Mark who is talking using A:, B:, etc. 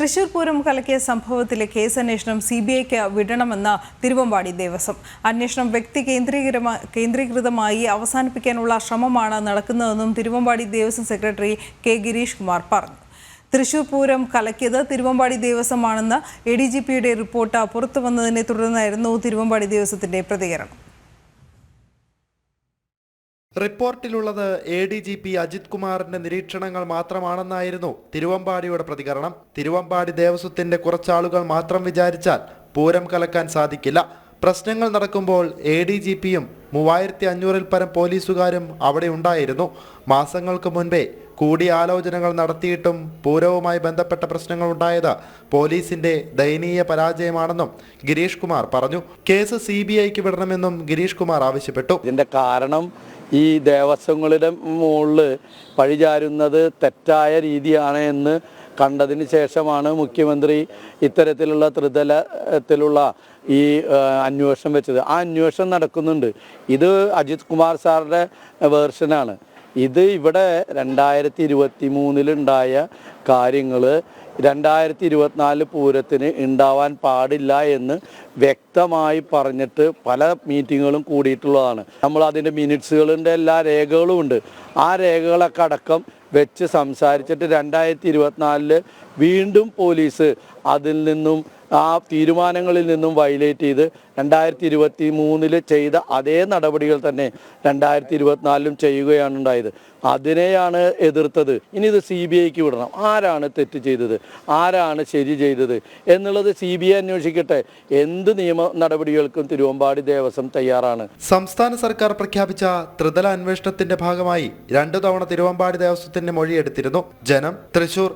A: തൃശൂർ പൂരം കലക്കിയ സംഭവത്തിലെ കേസന്വേഷണം CBIക്ക് വിടണമെന്ന് തിരുവമ്പാടി ദേവസ്വം. അന്വേഷണം വ്യക്തി കേന്ദ്രീകൃതമായി അവസാനിപ്പിക്കാനുള്ള ശ്രമമാണ് നടക്കുന്നതെന്നും തിരുവമ്പാടി ദേവസ്വം സെക്രട്ടറി K. ഗിരീഷ് കുമാർ പറഞ്ഞു. തൃശൂർ പൂരം കലക്കിയത് തിരുവമ്പാടി ദേവസ്വമാണെന്ന് ADGPയുടെ റിപ്പോർട്ട് പുറത്തുവന്നതിനെ തുടർന്നായിരുന്നു തിരുവമ്പാടി ദേവസ്വത്തിന്റെ പ്രതികരണം.
B: റിപ്പോർട്ടിലുള്ളത് ADGP അജിത് കുമാറിന്റെ നിരീക്ഷണങ്ങൾ മാത്രമാണെന്നായിരുന്നു തിരുവമ്പാടിയുടെ പ്രതികരണം. തിരുവമ്പാടി ദേവസ്വത്തിന്റെ കുറച്ചാളുകൾ മാത്രം വിചാരിച്ചാൽ പൂരം കലക്കാൻ സാധിക്കില്ല. പ്രശ്നങ്ങൾ നടക്കുമ്പോൾ ADGPയും 3500-ൽ പരം പോലീസുകാരും അവിടെ ഉണ്ടായിരുന്നു. മാസങ്ങൾക്ക് മുൻപേ കൂടിയാലോചനകൾ നടത്തിയിട്ടും പൂരവുമായി ബന്ധപ്പെട്ട പ്രശ്നങ്ങൾ ഉണ്ടായത് പോലീസിന്റെ ദയനീയ പരാജയമാണെന്നും ഗിരീഷ് കുമാർ പറഞ്ഞു. കേസ് CBIക്ക് വിടണമെന്നും ഗിരീഷ് കുമാർ ആവശ്യപ്പെട്ടു.
C: ഇതിന്റെ കാരണം ഈ ദേവസ്വങ്ങളുടെ മുകളിൽ പഴിചാരുന്നത് തെറ്റായ രീതിയാണ് എന്ന് കണ്ടതിന് ശേഷമാണ് മുഖ്യമന്ത്രി ഇത്തരത്തിലുള്ള ത്രിതലത്തിലുള്ള ഈ അന്വേഷണം വെച്ചത്. ആ അന്വേഷണം നടക്കുന്നുണ്ട്. ഇത് അജിത് കുമാർ സാറിൻ്റെ വേർഷനാണ്. ഇത് ഇവിടെ 2023-ലുണ്ടായ കാര്യങ്ങൾ 2024 പൂരത്തിന് ഉണ്ടാവാൻ പാടില്ല എന്ന് വ്യക്തമായി പറഞ്ഞിട്ട് പല മീറ്റിങ്ങുകളും കൂടിയിട്ടുള്ളതാണ്. നമ്മൾ അതിൻ്റെ മിനിറ്റ്സുകളുടെ എല്ലാ രേഖകളും ഉണ്ട്. ആ രേഖകളൊക്കെ അടക്കം വെച്ച് സംസാരിച്ചിട്ട് 2024 വീണ്ടും പോലീസ് അതിൽ നിന്നും ആ തീരുമാനങ്ങളിൽ നിന്നും വയലേറ്റ് ചെയ്ത് 2023 ചെയ്ത അതേ നടപടികൾ തന്നെ 2024 ചെയ്യുകയാണ് ഉണ്ടായത്. അതിനെയാണ് എതിർത്തത്. ഇനി ഇത് CBIക്ക് വിടണം. ആരാണ് തെറ്റ് ചെയ്തത്, ആരാണ് ശരി ചെയ്തത് എന്നുള്ളത് CBI അന്വേഷിക്കട്ടെ. എന്ത് നിയമ നടപടികൾക്കും തിരുവമ്പാടി ദേവസ്വം തയ്യാറാണ്.
B: സംസ്ഥാന സർക്കാർ പ്രഖ്യാപിച്ച ത്രിതല അന്വേഷണത്തിന്റെ ഭാഗമായി 2 തവണ തിരുവമ്പാടി ദേവസ്വത്തിന്റെ മൊഴിയെടുത്തിരുന്നു. ജനം, തൃശൂർ.